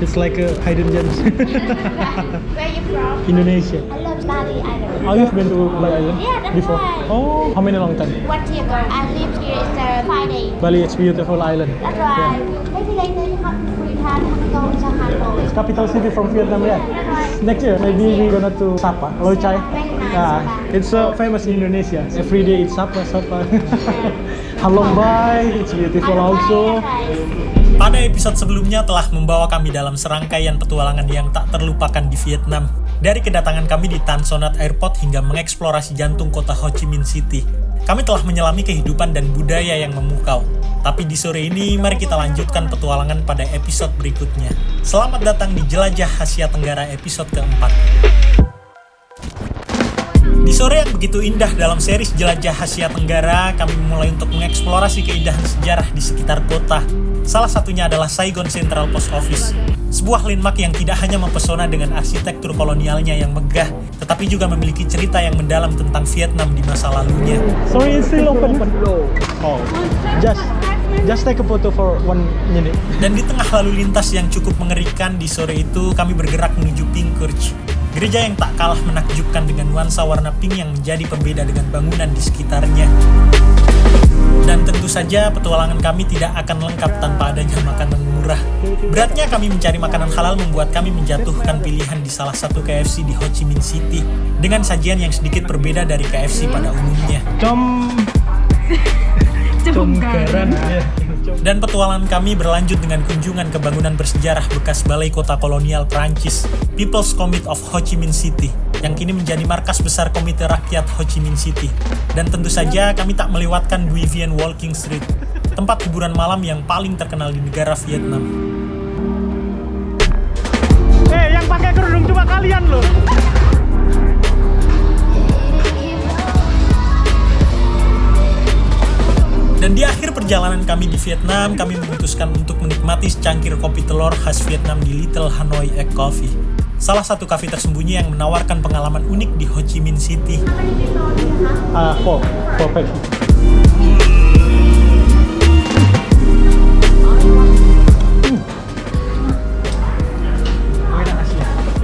It's like a hidden gems. Where you from? Indonesia. I love Bali Island. Oh, you've been to Bali Island Yeah, that's before? right. Oh, how many long time? 1 year ago. I lived here is 5 days. Bali, it's beautiful island. That's right. Maybe later you have free time to go to Hanoi. It's capital city from Vietnam, yeah. Next year, maybe we're gonna to Sapa, Loy Chai. Very nice. Yeah, it's famous in Indonesia. Every day it's Sapa, Sapa. Halong Bay, it's beautiful also. Pada episode sebelumnya telah membawa kami dalam serangkaian petualangan yang tak terlupakan di Vietnam. Dari kedatangan kami di Tan Son Nhat Airport hingga mengeksplorasi jantung kota Ho Chi Minh City. Kami telah menyelami kehidupan dan budaya yang memukau. Tapi di sore ini, mari kita lanjutkan petualangan pada episode berikutnya. Selamat datang di Jelajah Asia Tenggara episode keempat. Di sore yang begitu indah dalam series Jelajah Asia Tenggara, kami memulai untuk mengeksplorasi keindahan sejarah di sekitar kota. Salah satunya adalah Saigon Central Post Office. Sebuah landmark yang tidak hanya mempesona dengan arsitektur kolonialnya yang megah, tetapi juga memiliki cerita yang mendalam tentang Vietnam di masa lalunya. Sorry, it's still open. Oh, just take a photo for 1 minute. Dan di tengah lalu lintas yang cukup mengerikan di sore itu, kami bergerak menuju Pink Church. Gereja yang tak kalah menakjubkan dengan nuansa warna pink yang menjadi pembeda dengan bangunan di sekitarnya. Dan tentu saja petualangan kami tidak akan lengkap tanpa adanya makanan murah. Beratnya kami mencari makanan halal membuat kami menjatuhkan pilihan di salah satu KFC di Ho Chi Minh City dengan sajian yang sedikit berbeda dari KFC pada umumnya. Garan. Dan petualangan kami berlanjut dengan kunjungan ke bangunan bersejarah bekas balai kota kolonial Prancis, People's Committee of Ho Chi Minh City, yang kini menjadi markas besar Komite Rakyat Ho Chi Minh City. Dan tentu saja kami tak melewatkan Bui Vien Walking Street, tempat hiburan malam yang paling terkenal di negara Vietnam. Yang pakai kerudung cuma kalian loh. Dan di akhir perjalanan kami di Vietnam, kami memutuskan untuk menikmati secangkir kopi telur khas Vietnam di Little Hanoi Egg Coffee. Salah satu kafe tersembunyi yang menawarkan pengalaman unik di Ho Chi Minh City. Four pack.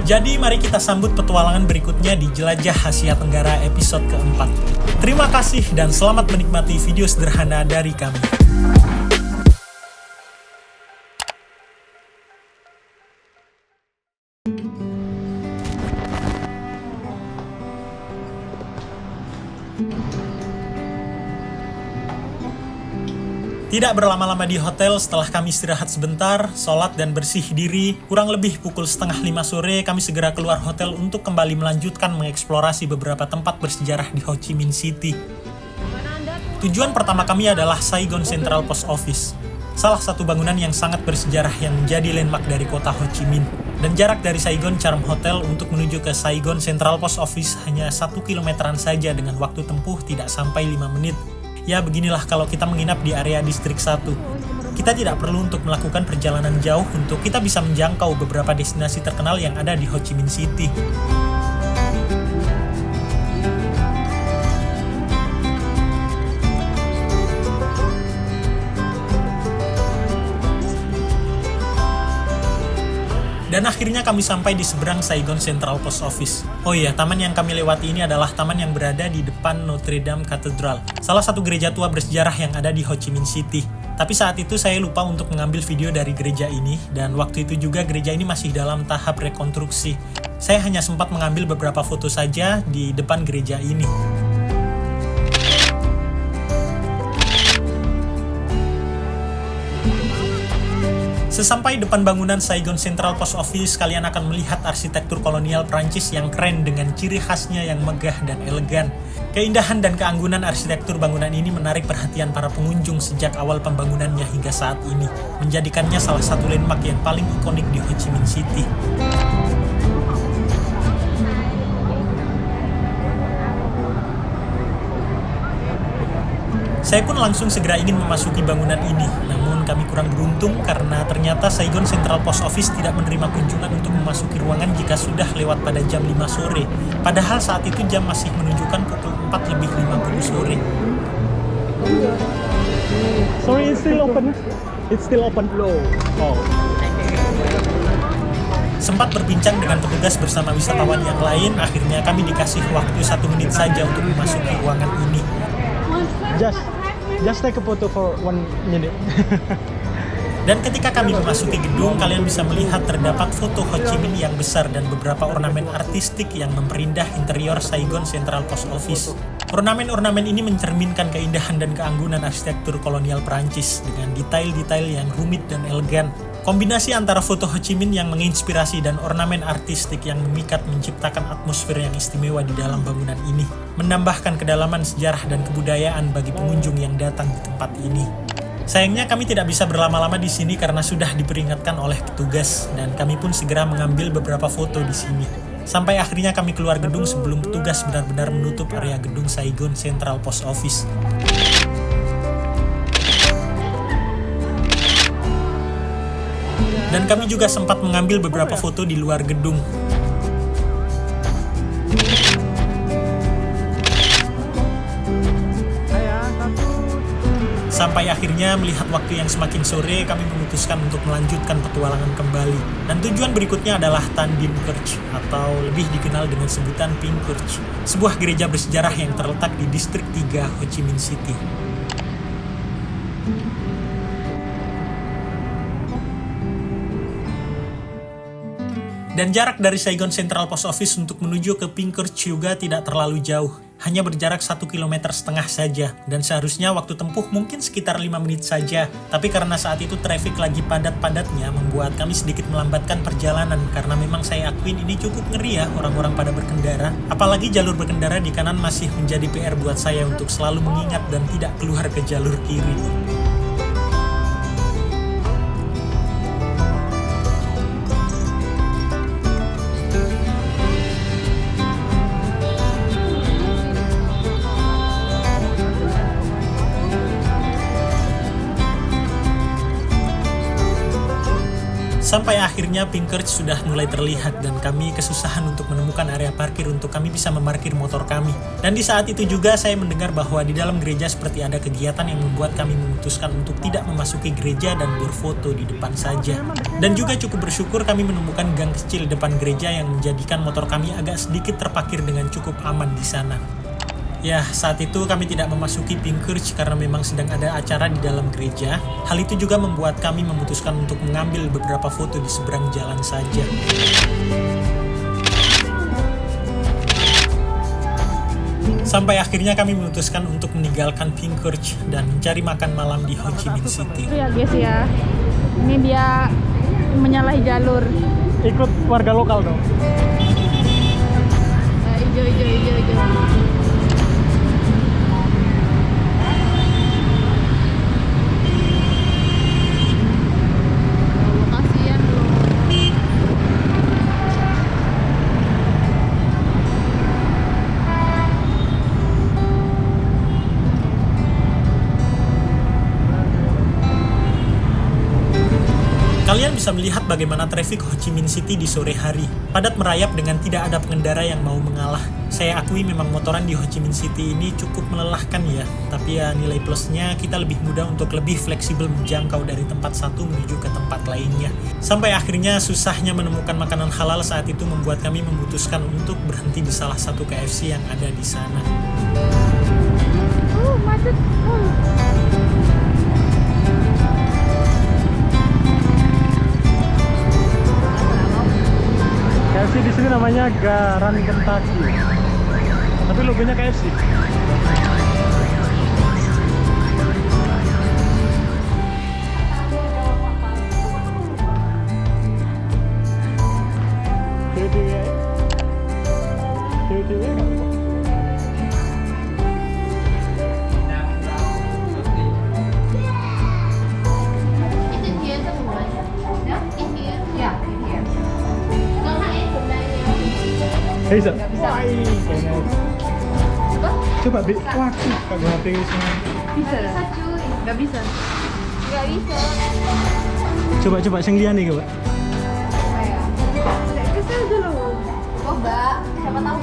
Jadi mari kita sambut petualangan berikutnya di Jelajah Asia Tenggara episode keempat. Terima kasih dan selamat menikmati video sederhana dari kami. Tidak berlama-lama di hotel, setelah kami istirahat sebentar, sholat dan bersih diri, kurang lebih pukul 4:30 sore kami segera keluar hotel untuk kembali melanjutkan mengeksplorasi beberapa tempat bersejarah di Ho Chi Minh City. Tujuan pertama kami adalah Saigon Central Post Office, salah satu bangunan yang sangat bersejarah yang menjadi landmark dari kota Ho Chi Minh. Dan jarak dari Saigon Charm Hotel untuk menuju ke Saigon Central Post Office hanya 1 kilometeran saja dengan waktu tempuh tidak sampai 5 menit. Ya beginilah kalau kita menginap di area distrik 1. Kita tidak perlu untuk melakukan perjalanan jauh untuk kita bisa menjangkau beberapa destinasi terkenal yang ada di Ho Chi Minh City. Dan akhirnya kami sampai di seberang Saigon Central Post Office. Oh iya, taman yang kami lewati ini adalah taman yang berada di depan Notre Dame Cathedral, salah satu gereja tua bersejarah yang ada di Ho Chi Minh City. Tapi saat itu saya lupa untuk mengambil video dari gereja ini, dan waktu itu juga gereja ini masih dalam tahap rekonstruksi. Saya hanya sempat mengambil beberapa foto saja di depan gereja ini. Sesampai depan bangunan Saigon Central Post Office, kalian akan melihat arsitektur kolonial Prancis yang keren dengan ciri khasnya yang megah dan elegan. Keindahan dan keanggunan arsitektur bangunan ini menarik perhatian para pengunjung sejak awal pembangunannya hingga saat ini, menjadikannya salah satu landmark yang paling ikonik di Ho Chi Minh City. Saya pun langsung segera ingin memasuki bangunan ini, namun kami kurang beruntung karena ternyata Saigon Central Post Office tidak menerima kunjungan untuk memasuki ruangan jika sudah lewat pada jam 5 sore. Padahal saat itu jam masih menunjukkan pukul 4:50 sore. Sorry, it's still open. It's still open. Oh. Sempat berbincang dengan petugas bersama wisatawan yang lain, akhirnya kami dikasih waktu 1 menit saja untuk memasuki ruangan ini. Just take a photo for 1 minute. Dan ketika kami memasuki gedung, kalian bisa melihat terdapat foto Ho Chi Minh yang besar dan beberapa ornamen artistik yang memperindah interior Saigon Central Post Office. Ornamen-ornamen ini mencerminkan keindahan dan keanggunan arsitektur kolonial Perancis dengan detail-detail yang rumit dan elegan. Kombinasi antara foto Ho Chi Minh yang menginspirasi dan ornamen artistik yang memikat menciptakan atmosfer yang istimewa di dalam bangunan ini, menambahkan kedalaman sejarah dan kebudayaan bagi pengunjung yang datang di tempat ini. Sayangnya kami tidak bisa berlama-lama di sini karena sudah diperingatkan oleh petugas dan kami pun segera mengambil beberapa foto di sini. Sampai akhirnya kami keluar gedung sebelum petugas benar-benar menutup area gedung Saigon Central Post Office. Dan kami juga sempat mengambil beberapa foto di luar gedung. Sampai akhirnya melihat waktu yang semakin sore, kami memutuskan untuk melanjutkan petualangan kembali. Dan tujuan berikutnya adalah Tan Dinh Kirk, atau lebih dikenal dengan sebutan Pink Kirk, sebuah gereja bersejarah yang terletak di distrik 3 Ho Chi Minh City. Dan jarak dari Saigon Central Post Office untuk menuju ke Pink Kirk juga tidak terlalu jauh. Hanya berjarak 1,5 km saja. Dan seharusnya waktu tempuh mungkin sekitar 5 menit saja. Tapi karena saat itu traffic lagi padat-padatnya, membuat kami sedikit melambatkan perjalanan. Karena memang saya akuin ini cukup ngeri ya orang-orang pada berkendara. Apalagi jalur berkendara di kanan masih menjadi PR buat saya untuk selalu mengingat dan tidak keluar ke jalur kiri. Sampai akhirnya Pink Kirk sudah mulai terlihat dan kami kesusahan untuk menemukan area parkir untuk kami bisa memarkir motor kami. Dan di saat itu juga saya mendengar bahwa di dalam gereja seperti ada kegiatan yang membuat kami memutuskan untuk tidak memasuki gereja dan berfoto di depan saja. Dan juga cukup bersyukur kami menemukan gang kecil di depan gereja yang menjadikan motor kami agak sedikit terparkir dengan cukup aman di sana. Ya, saat itu kami tidak memasuki Pink Kirk karena memang sedang ada acara di dalam gereja. Hal itu juga membuat kami memutuskan untuk mengambil beberapa foto di seberang jalan saja. Sampai akhirnya kami memutuskan untuk meninggalkan Pink Kirk dan mencari makan malam di Ho Chi Minh City. Itu ya guys ya, ini dia menyalahi jalur. Ikut warga lokal dong. Hijau. Kalian bisa melihat bagaimana traffic Ho Chi Minh City di sore hari. Padat merayap dengan tidak ada pengendara yang mau mengalah. Saya akui memang motoran di Ho Chi Minh City ini cukup melelahkan ya. Tapi ya nilai plusnya kita lebih mudah untuk lebih fleksibel menjangkau dari tempat satu menuju ke tempat lainnya. Sampai akhirnya susahnya menemukan makanan halal saat itu membuat kami memutuskan untuk berhenti di salah satu KFC yang ada di sana. Macet. KFC di sini namanya Garan Kentucky. Tapi logonya KFC. Bisa. Coba Bi, wah kagak ngerti semua. Bisa cuy, nggak bisa. Coba sing liane coba. Kesel dulu. Coba, siapa tahu.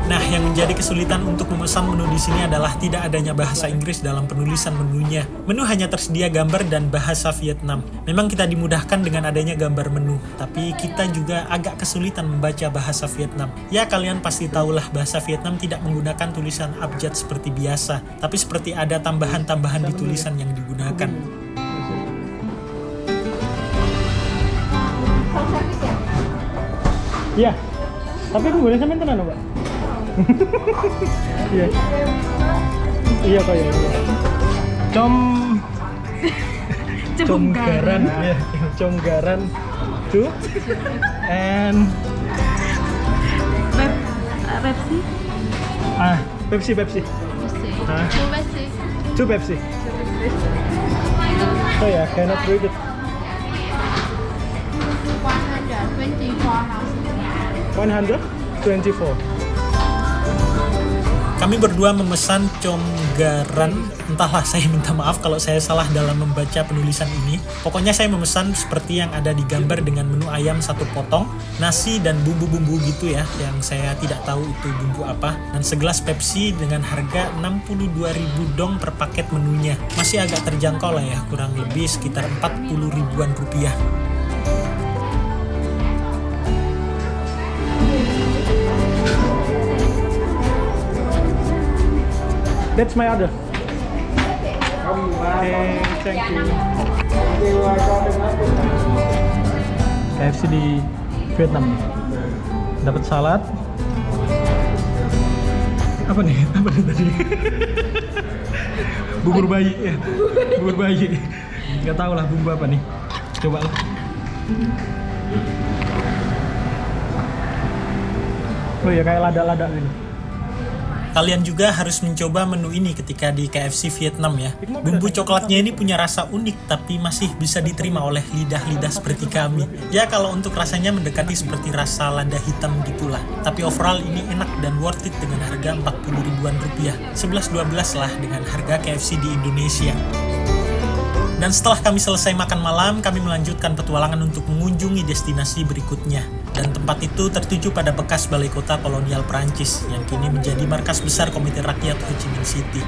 Nah, yang menjadi kesulitan untuk memesan menu di sini adalah tidak adanya bahasa Inggris dalam penulisan menunya. Menu hanya tersedia gambar dan bahasa Vietnam. Memang kita dimudahkan dengan adanya gambar menu, tapi kita juga agak kesulitan membaca bahasa Vietnam. Ya, kalian pasti tahulah bahasa Vietnam tidak menggunakan tulisan abjad seperti biasa, tapi seperti ada tambahan-tambahan di tulisan yang digunakan. Iya. Tapi aku boleh sampean tenan, Mbak. Iya. Iya kok ya. Comgaran, ya. Comgaran 2 and Pepsi. Pepsi. Ah. Pepsi. 2 Pepsi. Oh ya, cannot read it. 124. Kami berdua memesan comgaran. Entahlah, saya minta maaf kalau saya salah dalam membaca penulisan ini. Pokoknya saya memesan seperti yang ada di gambar dengan menu ayam 1 potong, nasi dan bumbu-bumbu gitu ya, yang saya tidak tahu itu bumbu apa, dan segelas Pepsi dengan harga 62.000 dong per paket menunya. Masih agak terjangkau lah ya, kurang lebih sekitar 40 ribuan rupiah. That's my order. Okay, thank you. KFC di Vietnam nih. Dapat salad. Apa nih? Apa nih tadi? Bubur bayi ya. Bubur bayi. Gak tau lah bumbu apa nih. Coba lah. Oh ya, kayak lada-lada gitu. Kalian juga harus mencoba menu ini ketika di KFC Vietnam ya. Bumbu coklatnya ini punya rasa unik tapi masih bisa diterima oleh lidah-lidah seperti kami. Ya, kalau untuk rasanya mendekati seperti rasa lada hitam gitulah. Tapi overall ini enak dan worth it dengan harga 40 ribuan rupiah. 11-12 lah dengan harga KFC di Indonesia. Dan setelah kami selesai makan malam, kami melanjutkan petualangan untuk mengunjungi destinasi berikutnya. Dan tempat itu tertuju pada bekas balai kota kolonial Prancis yang kini menjadi markas besar Komite Rakyat Ho Chi Minh City.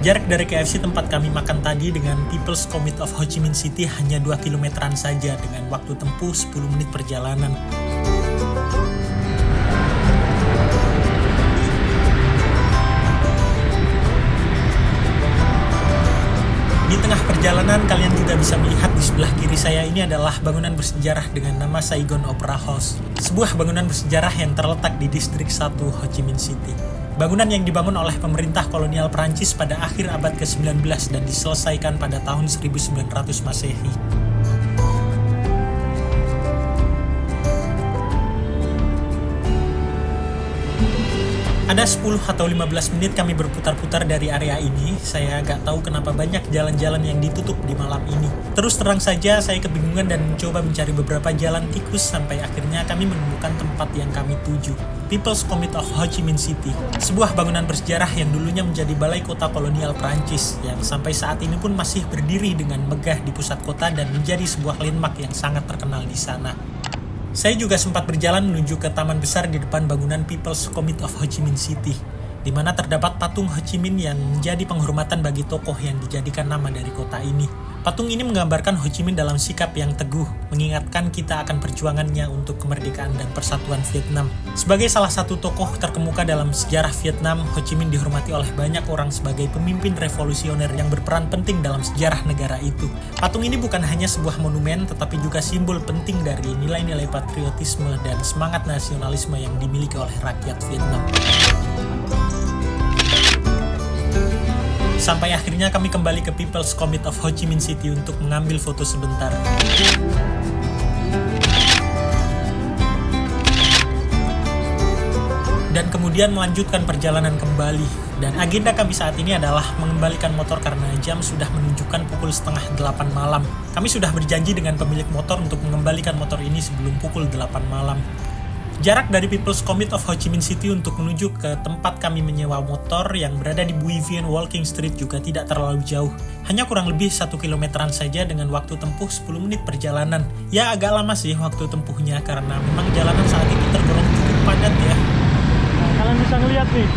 Jarak dari KFC tempat kami makan tadi dengan People's Committee of Ho Chi Minh City hanya 2 kilometeran saja dengan waktu tempuh 10 menit perjalanan. Di tengah perjalanan, kalian juga bisa melihat di sebelah kiri saya ini adalah bangunan bersejarah dengan nama Saigon Opera House. Sebuah bangunan bersejarah yang terletak di distrik 1 Ho Chi Minh City. Bangunan yang dibangun oleh pemerintah kolonial Prancis pada akhir abad ke-19 dan diselesaikan pada tahun 1900 Masehi. Ada 10 atau 15 menit kami berputar-putar dari area ini. Saya agak tahu kenapa banyak jalan-jalan yang ditutup di malam ini. Terus terang saja saya kebingungan dan mencoba mencari beberapa jalan tikus sampai akhirnya kami menemukan tempat yang kami tuju. People's Committee of Ho Chi Minh City. Sebuah bangunan bersejarah yang dulunya menjadi balai kota kolonial Prancis yang sampai saat ini pun masih berdiri dengan megah di pusat kota dan menjadi sebuah landmark yang sangat terkenal di sana. Saya juga sempat berjalan menuju ke taman besar di depan bangunan People's Committee of Ho Chi Minh City, di mana terdapat patung Ho Chi Minh yang menjadi penghormatan bagi tokoh yang dijadikan nama dari kota ini. Patung ini menggambarkan Ho Chi Minh dalam sikap yang teguh, mengingatkan kita akan perjuangannya untuk kemerdekaan dan persatuan Vietnam. Sebagai salah satu tokoh terkemuka dalam sejarah Vietnam, Ho Chi Minh dihormati oleh banyak orang sebagai pemimpin revolusioner yang berperan penting dalam sejarah negara itu. Patung ini bukan hanya sebuah monumen, tetapi juga simbol penting dari nilai-nilai patriotisme dan semangat nasionalisme yang dimiliki oleh rakyat Vietnam. Sampai akhirnya kami kembali ke People's Committee of Ho Chi Minh City untuk mengambil foto sebentar. Dan kemudian melanjutkan perjalanan kembali. Dan agenda kami saat ini adalah mengembalikan motor karena jam sudah menunjukkan pukul 7:30 malam. Kami sudah berjanji dengan pemilik motor untuk mengembalikan motor ini sebelum pukul 8 malam. Jarak dari People's Committee of Ho Chi Minh City untuk menuju ke tempat kami menyewa motor yang berada di Bui Vien Walking Street juga tidak terlalu jauh. Hanya kurang lebih 1 kilometeran saja dengan waktu tempuh 10 menit perjalanan. Ya, agak lama sih waktu tempuhnya karena memang jalanan saat itu tergolong cukup padat ya. Kalian bisa ngeliat nih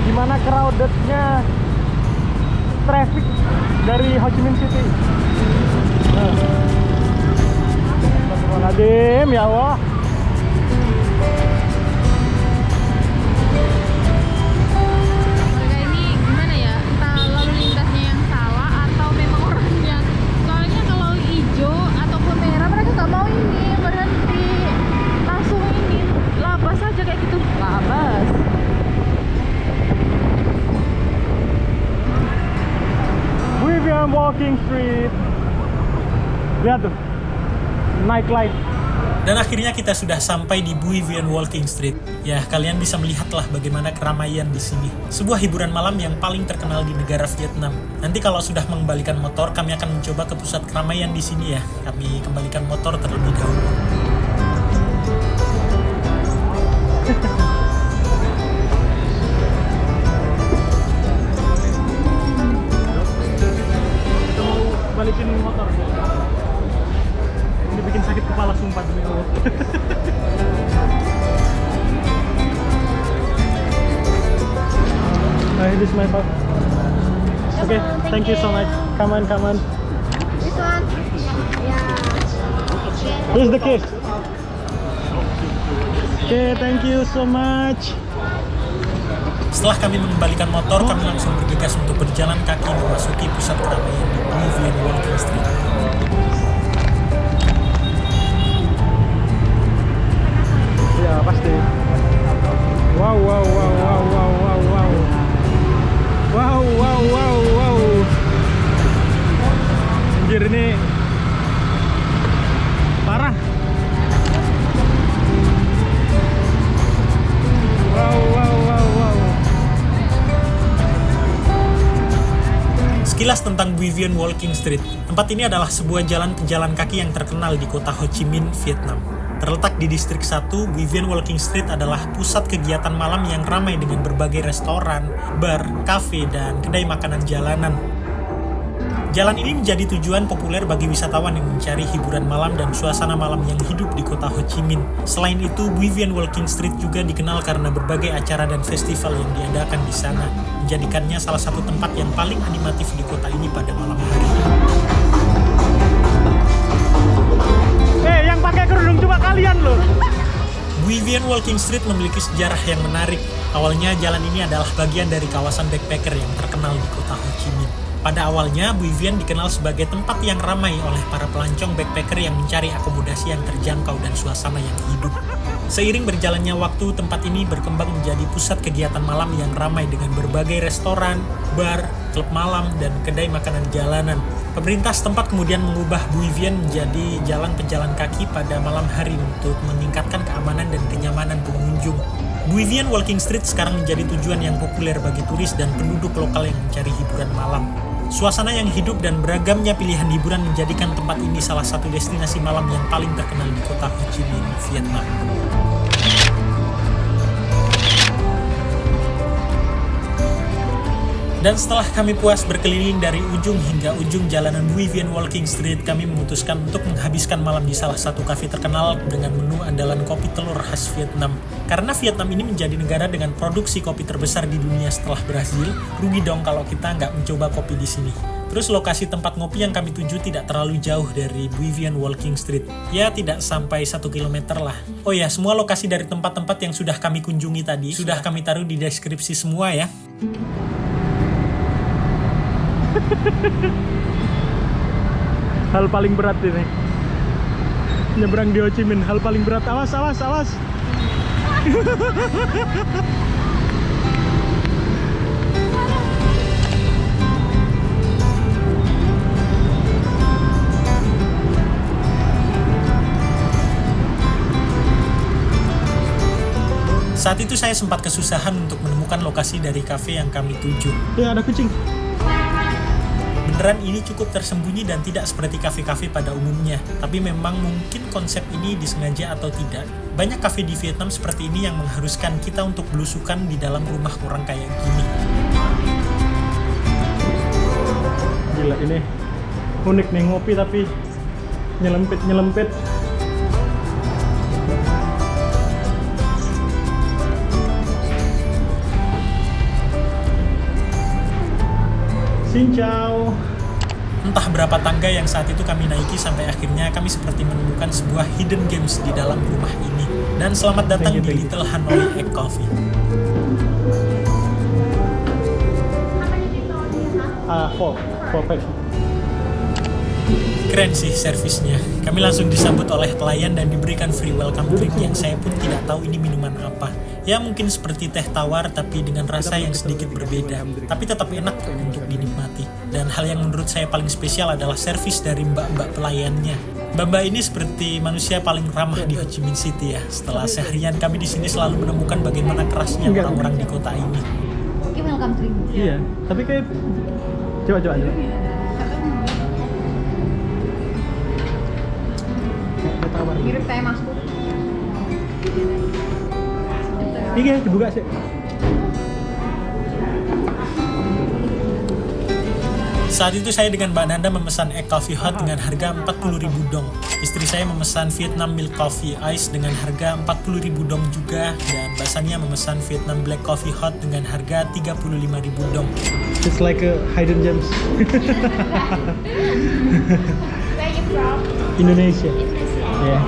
gimana crowdednya traffic dari Ho Chi Minh City. Astagfirullahaladzim, ya Allah. Mereka ini gimana ya? Entah lalu lintasnya yang salah atau memang orangnya. Soalnya kalau hijau ataupun merah mereka nggak mau ini berhenti. Langsung ini labas aja kayak gitu. Labas. Vivian Walking Street. Lihat tuh, nightlife. Dan akhirnya kita sudah sampai di Bui Vien Walking Street. Ya, kalian bisa melihatlah bagaimana keramaian di sini. Sebuah hiburan malam yang paling terkenal di negara Vietnam. Nanti kalau sudah mengembalikan motor, kami akan mencoba ke pusat keramaian di sini ya. Kami kembalikan motor terlebih dahulu. Kita mau balikin motor. Ini bikin sakit kepala sumpah demi Allah. This is my fault. Okay, thank you so much. Come on, come on. This one. Yeah. Here's the case. Okay, thank you so much. Setelah kami mengembalikan motor, kami langsung bergegas untuk berjalan kaki memasuki pusat keramaian di Bui Vien Walking Street. Ya pasti. Wow, wow, wow, wow, wow, wow, wow. Wow, wow, wow, wow. Anjir, ini parah. Wow, wow, wow, wow. Sekilas tentang Bui Vien Walking Street. Tempat ini adalah sebuah jalan pejalan kaki yang terkenal di kota Ho Chi Minh, Vietnam. Terletak di distrik 1, Bui Vien Walking Street adalah pusat kegiatan malam yang ramai dengan berbagai restoran, bar, kafe, dan kedai makanan jalanan. Jalan ini menjadi tujuan populer bagi wisatawan yang mencari hiburan malam dan suasana malam yang hidup di kota Ho Chi Minh. Selain itu, Bui Vien Walking Street juga dikenal karena berbagai acara dan festival yang diadakan di sana, menjadikannya salah satu tempat yang paling animatif di kota ini pada malam hari. Yang pakai kerudung cuma kalian loh. Bui Vien Walking Street memiliki sejarah yang menarik. Awalnya jalan ini adalah bagian dari kawasan backpacker yang terkenal di kota Ho Chi Minh. Pada awalnya, Bui Vien dikenal sebagai tempat yang ramai oleh para pelancong backpacker yang mencari akomodasi yang terjangkau dan suasana yang hidup. Seiring berjalannya waktu, tempat ini berkembang menjadi pusat kegiatan malam yang ramai dengan berbagai restoran, bar, klub malam, dan kedai makanan jalanan. Pemerintah setempat kemudian mengubah Bui Vien menjadi jalan pejalan kaki pada malam hari untuk meningkatkan keamanan dan kenyamanan pengunjung. Bui Vien Walking Street sekarang menjadi tujuan yang populer bagi turis dan penduduk lokal yang mencari hiburan malam. Suasana yang hidup dan beragamnya pilihan hiburan menjadikan tempat ini salah satu destinasi malam yang paling terkenal di kota Ho Chi Minh, Vietnam. Dan setelah kami puas berkeliling dari ujung hingga ujung jalanan Bui Vien Walking Street, kami memutuskan untuk menghabiskan malam di salah satu kafe terkenal dengan menu andalan kopi telur khas Vietnam. Karena Vietnam ini menjadi negara dengan produksi kopi terbesar di dunia setelah Brasil, rugi dong kalau kita nggak mencoba kopi di sini. Terus lokasi tempat ngopi yang kami tuju tidak terlalu jauh dari Bui Vien Walking Street. Ya, tidak sampai 1 kilometer lah. Oh ya, semua lokasi dari tempat-tempat yang sudah kami kunjungi tadi sudah kami taruh di deskripsi semua ya. Hal paling berat ini nyebrang di Ho Chi Minh, hal paling berat. Awas, awas, awas. Saat itu saya sempat kesusahan untuk menemukan lokasi dari kafe yang kami tuju. Ya, ada kucing. Beneran ini cukup tersembunyi dan tidak seperti kafe-kafe pada umumnya. Tapi memang mungkin konsep ini disengaja atau tidak. Banyak kafe di Vietnam seperti ini yang mengharuskan kita untuk belusukan di dalam rumah orang kayak gini. Gila, ini unik nih, ngopi tapi nyelempit-nyelempit. Ciao. Entah berapa tangga yang saat itu kami naiki sampai akhirnya kami seperti menemukan sebuah hidden games di dalam rumah ini. Dan selamat datang di Little Hanoi Egg Coffee. Four pack. Keren sih servisnya. Kami langsung disambut oleh pelayan dan diberikan free welcome drink yang saya pun tidak tahu ini minuman apa. Ya mungkin seperti teh tawar tapi dengan rasa yang sedikit berbeda. Tapi tetap enak untuk dinikmati. Dan hal yang menurut saya paling spesial adalah servis dari mbak-mbak pelayannya. Mbak-mbak ini seperti manusia paling ramah di Ho Chi Minh City ya. Setelah seharian kami di sini selalu menemukan bagaimana kerasnya orang-orang di kota ini. Oke, welcome drink. Iya, tapi kayak coba. Mirip teh masku. Ini dibuka sih. Saat itu saya dengan Mbak Nanda memesan egg coffee hot dengan harga 40.000 dong. Istri saya memesan Vietnam milk coffee ice dengan harga 40.000 dong juga. Dan Mbak Sania memesan Vietnam black coffee hot dengan harga 35.000 dong. It's like a hidden gems. Where you from? Indonesia. Indonesia. Yeah.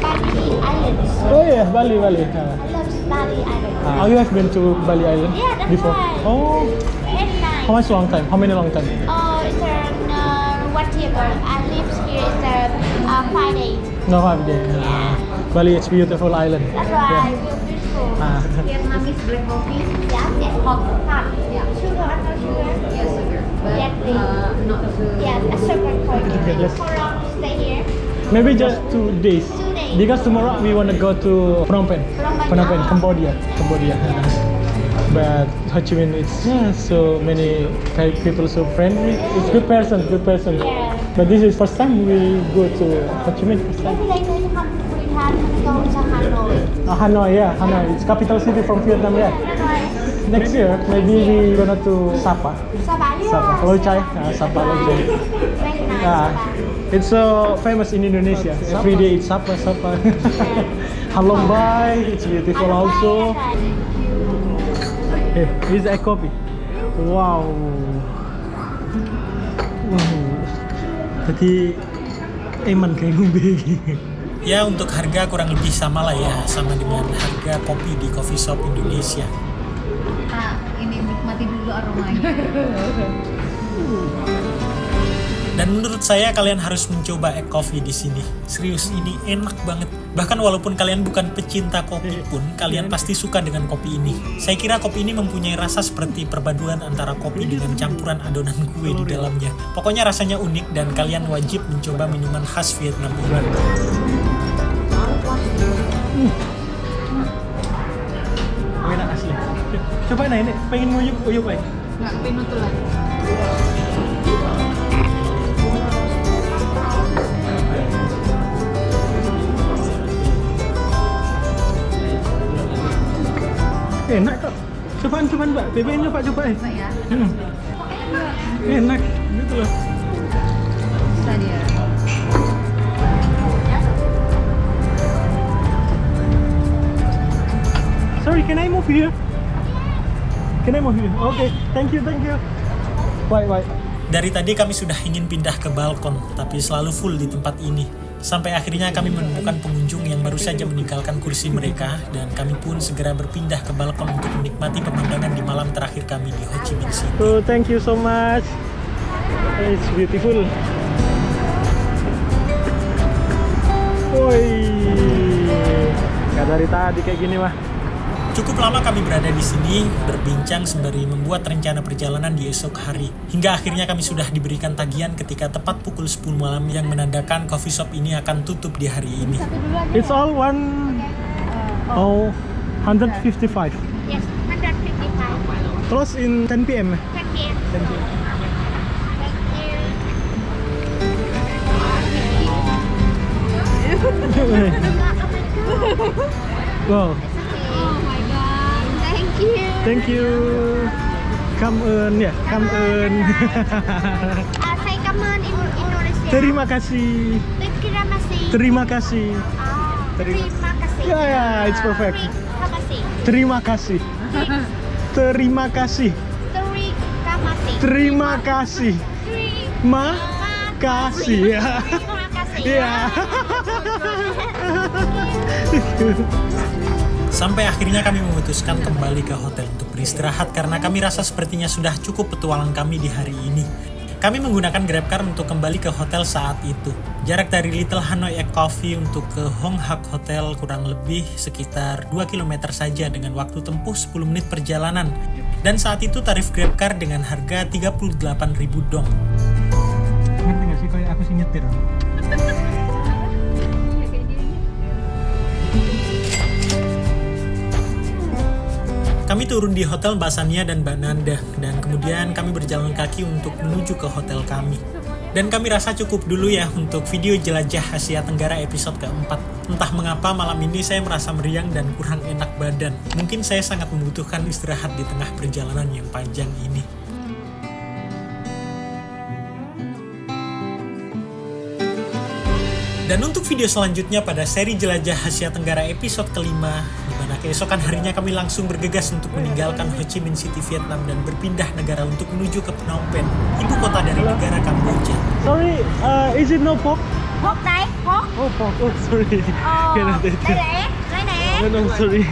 Bali Islands. Oh yeah, Bali. I love Bali Islands. Oh, you have been to Bali Island Yeah, that's before? right. Oh, Very nice. how much long time? How many long time? Oh, it's around 1 year ago. I live here is 5 days. No, 5 days. Bali, it's beautiful island. That's right. Beautiful. Vietnamese black coffee. Yeah, it's hot. Yeah. Sugar or no sugar? Yes, sugar. But Yes, please. not sugar. Yeah, a sugar for you. Okay, let's- How long you stay here? Maybe just 2 days. 2 days. Because tomorrow we want to go to Phnom Penh. Phnom Penh. Cambodia. But Ho Chi Minh, it's so many people so friendly. It's good person. Yeah. But this is first time we go to Ho Chi Minh. First time. Maybe later you come to Vietnam and go to Hanoi. Hanoi. It's capital city from Vietnam. Yeah. Hanoi. Next year, maybe we gonna to Sapa. Sabah. Sapa. Loy Chai. Sapa Loy Chai. Very nice. Ah, Sabah. it's so famous in Indonesia. Every day it's Sapa. Halong Bay, it's beautiful also. Hey, this is egg coffee. Wow. Jadi eman kayak ngombe. Ya untuk harga kurang lebih sama lah ya, sama dengan harga kopi di coffee shop Indonesia. Ini nikmati dulu aromanya. Dan menurut saya kalian harus mencoba egg coffee di sini. Serius, ini enak banget. Bahkan walaupun kalian bukan pecinta kopi pun, kalian pasti suka dengan kopi ini. Saya kira kopi ini mempunyai rasa seperti perpaduan antara kopi dengan campuran adonan kue di dalamnya. Pokoknya rasanya unik dan kalian wajib mencoba minuman khas Vietnam ini. Enak asli. Coba ini pengen nguyuk baik. Nggak pinutulan. Enak kok. Cobaan Mbak. BBN coba. Enak ya. Enak gitu loh. Bisa dia. Sorry, can I move here? Okay, thank you. Bye. Dari tadi kami sudah ingin pindah ke balkon, tapi selalu full di tempat ini. Sampai akhirnya kami menemukan pengunjung yang baru saja meninggalkan kursi mereka, dan kami pun segera berpindah ke balkon untuk menikmati pemandangan di malam terakhir kami di Ho Chi Minh City. Oh, thank you so much. It's beautiful. Woi, nggak dari tadi kayak gini mah. Cukup lama kami berada di sini, berbincang sembari membuat rencana perjalanan di esok hari. Hingga akhirnya kami sudah diberikan tagihan ketika tepat pukul 10 malam yang menandakan coffee shop ini akan tutup di hari ini. It's all 155. Yes, 155. Close in 10 p.m. 10 p.m. 10 p.m. Thank you. Wow, Oh my god. Thank thank you. you. Come on. Saya come on in Indonesia. Terima kasih. Terima kasih. Terima kasih. Yeah, it's perfect. Terima Terima kasih. kasih. Terima kasih. Terima kasih. Makasih ya. Terima kasih. Iya. Sampai akhirnya kami memutuskan kembali ke hotel untuk beristirahat karena kami rasa sepertinya sudah cukup petualang kami di hari ini. Kami menggunakan GrabCar untuk kembali ke hotel saat itu. Jarak dari Little Hanoi Egg Coffee untuk ke Hong Hak Hotel kurang lebih sekitar 2 km saja dengan waktu tempuh 10 menit perjalanan. Dan saat itu tarif GrabCar dengan harga 38.000 dong. Ngerti gak sih kayak aku sih nyetir? Kami turun di hotel Mbak Sania dan Mbak Nanda, dan kemudian kami berjalan kaki untuk menuju ke hotel kami. Dan kami rasa cukup dulu ya untuk video jelajah Asia Tenggara episode keempat. Entah mengapa malam ini saya merasa meriang dan kurang enak badan. Mungkin saya sangat membutuhkan istirahat di tengah perjalanan yang panjang ini. Dan untuk video selanjutnya pada seri Jelajah Asia Tenggara episode kelima, di mana keesokan harinya kami langsung bergegas untuk meninggalkan Ho Chi Minh City, Vietnam dan berpindah negara untuk menuju ke Phnom Penh, ibu kota dari negara Kamboja. Sorry, is it no pork? Hốt đấy, hốt. Oh, pork. Oh, sorry. Đây nè, đây nè. No, sorry.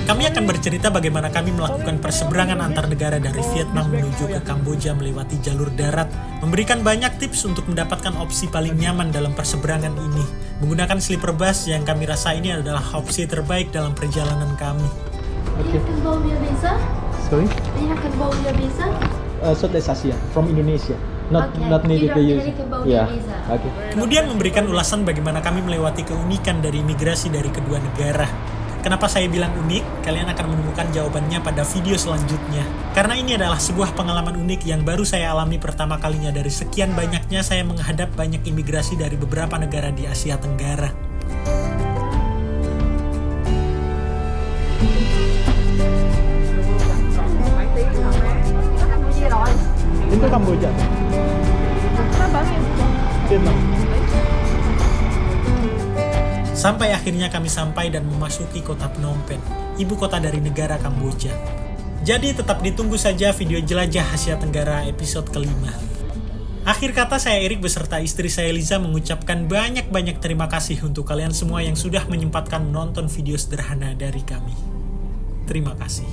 Kami akan bercerita bagaimana kami melakukan perseberangan antar negara dari Vietnam menuju ke Kamboja melewati jalur darat, memberikan banyak tips untuk mendapatkan opsi paling nyaman dalam perseberangan ini. Menggunakan sleeper bus yang kami rasa ini adalah opsi terbaik dalam perjalanan kami. Okay. Cambodia visa? Sorry. Do you have Cambodia visa? Southeast Asia, from Indonesia. Not Okay. needed You to don't use. need Cambodia visa. Okay. Kemudian memberikan ulasan bagaimana kami melewati keunikan dari imigrasi dari kedua negara. Kenapa saya bilang unik? Kalian akan menemukan jawabannya pada video selanjutnya. Karena ini adalah sebuah pengalaman unik yang baru saya alami pertama kalinya dari sekian banyaknya saya menghadap banyak imigrasi dari beberapa negara di Asia Tenggara. Itu Kamboja. Vietnam. Sampai akhirnya kami sampai dan memasuki kota Phnom Penh, ibu kota dari negara Kamboja. Jadi tetap ditunggu saja video Jelajah Asia Tenggara episode kelima. Akhir kata saya Erik beserta istri saya Liza mengucapkan banyak-banyak terima kasih untuk kalian semua yang sudah menyempatkan menonton video sederhana dari kami. Terima kasih.